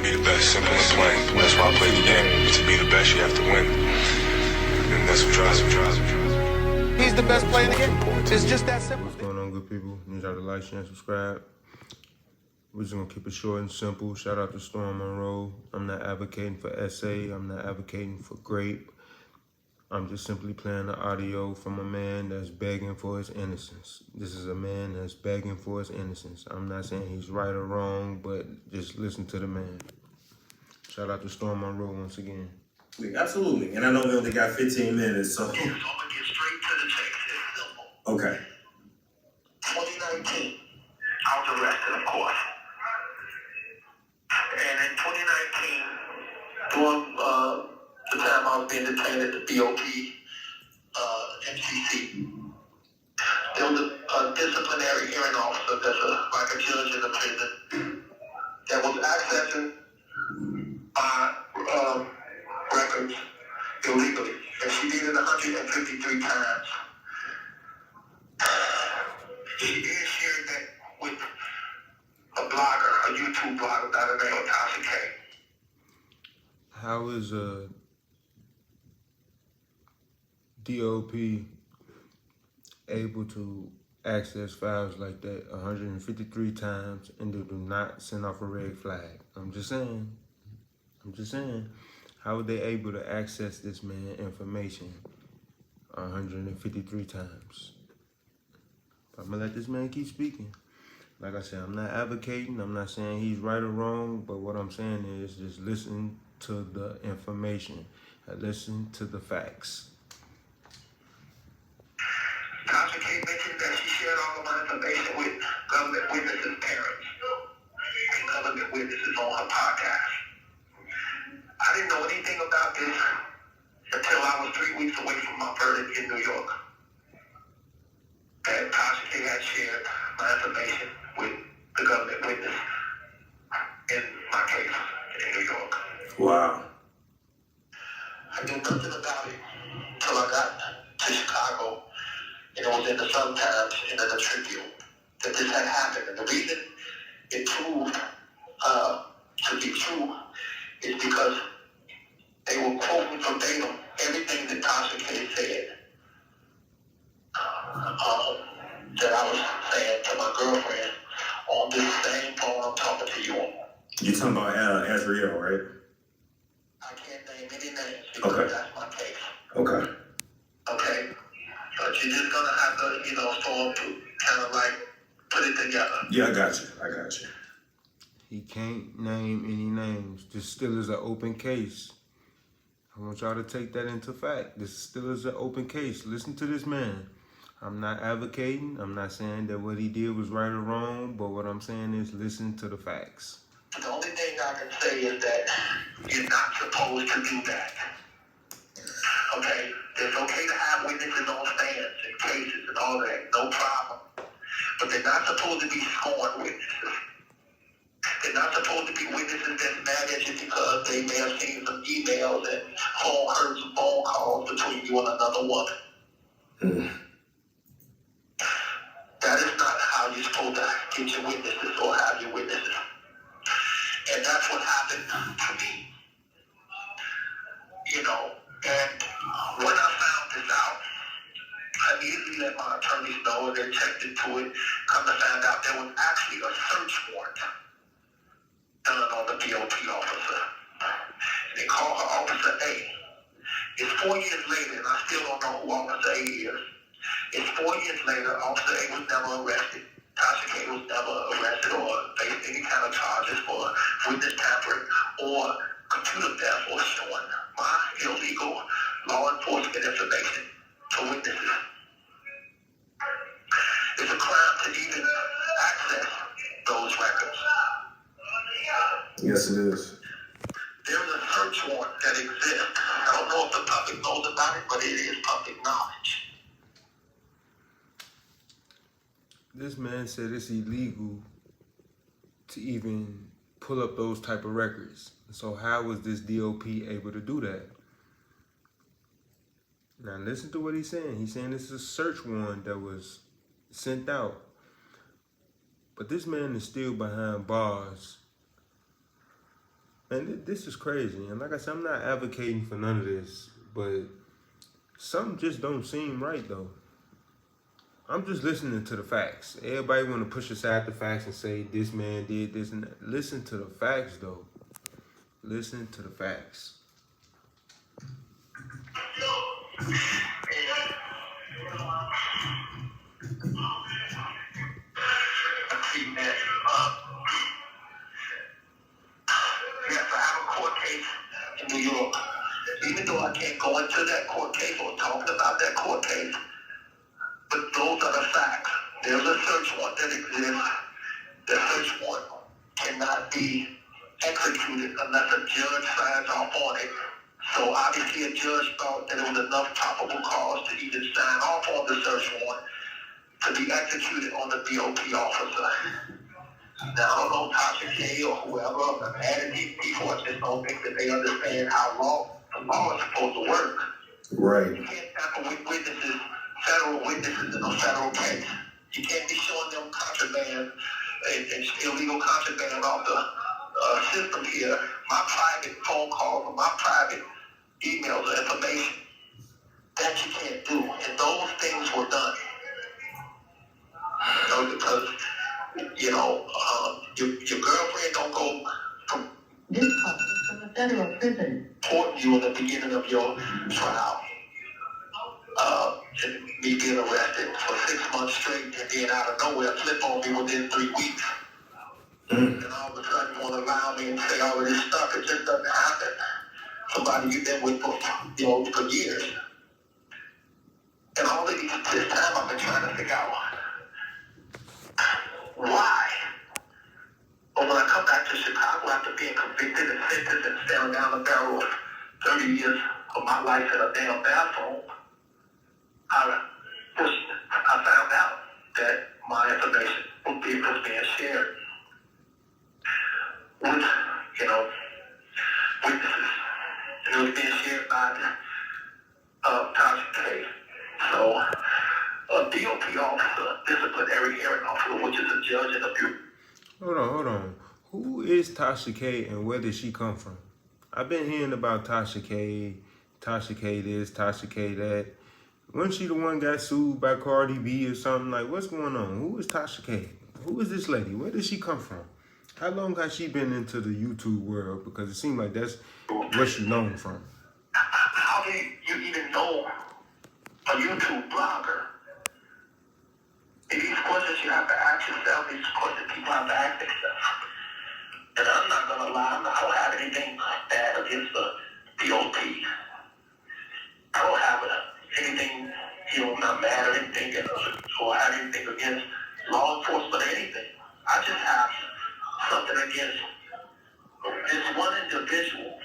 to be the best, simple and plain. That's why I play the game. To be the best, you have to win. And that's what drives me. He's the best player in the game. It's just that simple. What's going on, good people? Need y'all to like, share, and subscribe. We're just gonna keep it short and simple. Shout out to Stormmonroe. I'm not advocating for SA. I'm not advocating for grape. I'm just simply playing the audio from a man that's begging for his innocence. This is a man that's begging for his innocence. I'm not saying he's right or wrong, but just listen to the man. Shout out to Stormmonroe once again. Absolutely. And I know we only got 15 minutes, so. I'm gonna get straight to the chase. It's simple. Okay. 2019, I was arrested, of course. And in 2019, during the time I was being detained at the BOP, MCC, there was a disciplinary hearing officer that's like a judge in the prison that was accessing my records illegally. And she did it 153 times. She did share that with a blogger, a YouTube blogger by the name of Tasha K. How is a DOP able to access files like that 153 times and they do not send off a red flag? I'm just saying. How are they able to access this man information 153 times? I'm gonna let this man keep speaking. Like I said, I'm not advocating. I'm not saying he's right or wrong, but what I'm saying is just listen to the information. Listen to the facts. Tasha K mentioned that she shared all of my information with government witnesses' parents and government witnesses on her podcast. I didn't know anything about this until I was 3 weeks away from my verdict in New York. That Tasha K had shared my information with the government witness in my case in New York. Wow. I knew nothing about it until I got to Chicago, and it was in the Sun-Times and in the Tribune that this had happened. And the reason it proved to be true is because they were quoting verbatim everything that Tasha K said that I was saying to my girlfriend on this same phone I'm talking to you on. You're talking about Azriel, right? I can't name any names because Okay. that's my case. Okay. Okay? But you're just gonna have to, sort of kind of like put it together. Yeah, I got you. He can't name any names. This still is an open case. I want y'all to take that into fact. This still is an open case. Listen to this man. I'm not advocating. I'm not saying that what he did was right or wrong, but what I'm saying is listen to the facts. The only thing I can say is that you're not supposed to do that. Okay? It's okay to have witnesses on stands and cases and all that, no problem. But they're not supposed to be scorned witnesses. They're not supposed to be witnesses that's mad at you because they may have seen some emails and heard some phone calls between you and another woman. Mm. That is not how you're supposed to get your witnesses or have your witnesses. And that's what happened to me. And when I found this out, I immediately let my attorneys know and they checked into it. Come to find out there was actually a search warrant done on the BOP officer. They call her Officer A. It's 4 years later, and I still don't know who Officer A is. It's 4 years later, Officer A was never arrested. Tasha K was never arrested or faced any kind of charges for witness tampering or computer theft or showing my illegal law enforcement information to witnesses. It's a crime to even access those records. Yes, it is. There's a search warrant that exists. I don't know if the public knows about it, but it is public knowledge. This man said it's illegal to even pull up those type of records. So how was this DOP able to do that? Now listen to what he's saying. He's saying this is a search warrant that was sent out. But this man is still behind bars Man, this is crazy. And like I said, I'm not advocating for none of this, but something just don't seem right though. I'm just listening to the facts. Everybody want to push aside the facts and say this man did this and that. Listen to the facts though. Listen to the facts. Yes, I have a court case in New York. Even though I can't go into that court case or talk about that court case, but those are the facts. There's a search warrant that exists. The search warrant cannot be executed unless a judge signs off on it. So obviously a judge thought that it was enough probable cause to even sign off on the search warrant to be executed on the BOP officer. Now, I don't know Tasha K or whoever, I've added these people, I just don't think that they understand how the law is supposed to work. Right. You can't tamper with witnesses, federal witnesses in a federal case. You can't be showing them contraband and illegal contraband off the system here. My private phone calls or my private emails or information. That you can't do. And those things were done. Because your girlfriend don't go from this call is from the federal prison. Reporting you in the beginning of your trial. And me being arrested for 6 months straight and then out of nowhere flip on me within 3 weeks. And all of a sudden want to allow me and say all of this stuff. It just doesn't happen. Somebody you've been with for years. And all of this time I've been trying to figure out why. But when I come back to Chicago after being convicted and sentenced and staring down the barrel of 30 years of my life in a damn bathroom, I found out that my information was being shared with, witnesses. And it was being shared by Tasha K. So, a DOP officer, disciplinary hearing officer, which is a judge in the bureau. Hold on. Who is Tasha K and where did she come from? I've been hearing about Tasha K this, Tasha K that. Wasn't she the one got sued by Cardi B or something? Like, what's going on? Who is Tasha K? Who is this lady? Where did she come from? How long has she been into the YouTube world? Because it seems like that's where she's known from. How do you even know a YouTube blogger? These questions you have to ask yourself, these questions people have to ask themselves. And I'm not going to lie, I don't have anything bad against the DOP. I don't have anything, not mad or anything, or have anything against law enforcement or anything. I just have something against this one individual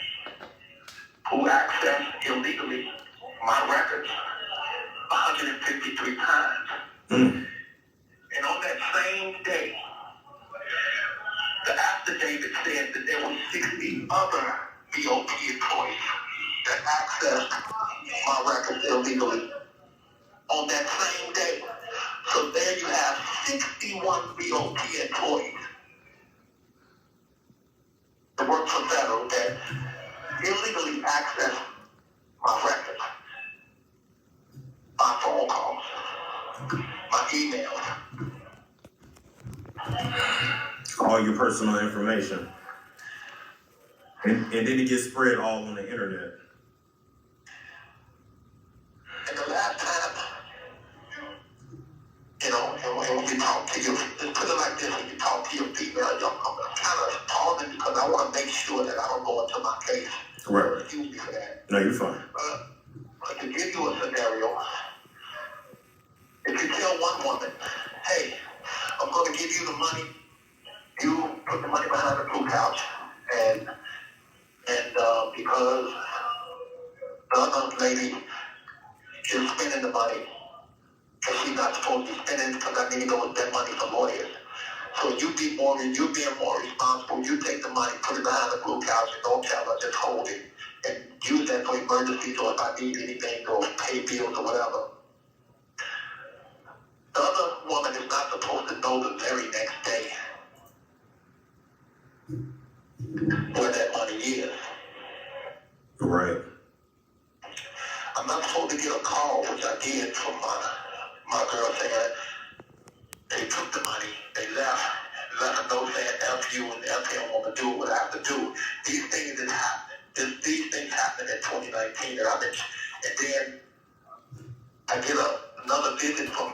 who accessed illegally my records 153 times. And on that same day, the affidavit said that there were 60 other BOP employees that accessed my records illegally on that same day. So there you have 61 BOP employees that work for federal that illegally access my records, my phone calls, my emails. All your personal information. And then it gets spread all on the internet. And the last time, and when you talk to your, just put it like this, when you talk to your female, I'm kind of pausing because I want to make sure that I don't go into my case. Right. Excuse me for that. No, you're fine. To give you a scenario, if you tell one woman, hey, I'm going to give you the money, you put the money behind the blue couch, and because the other lady is spending the money, because she's not supposed to be spending because I need to go with that money for lawyers. So you being more responsible, you take the money, put it behind the blue couch, and don't tell her, just hold it, and use that for emergencies or if I need anything or pay bills or whatever. The other woman is not supposed to know the very next day where that money 7 years. Right. I'm not supposed to get a call, which I did from my girl saying they took the money, they left a note saying F you and F him want to do what I have to do. These things that happen, these things happened in 2019 and then I get another visit from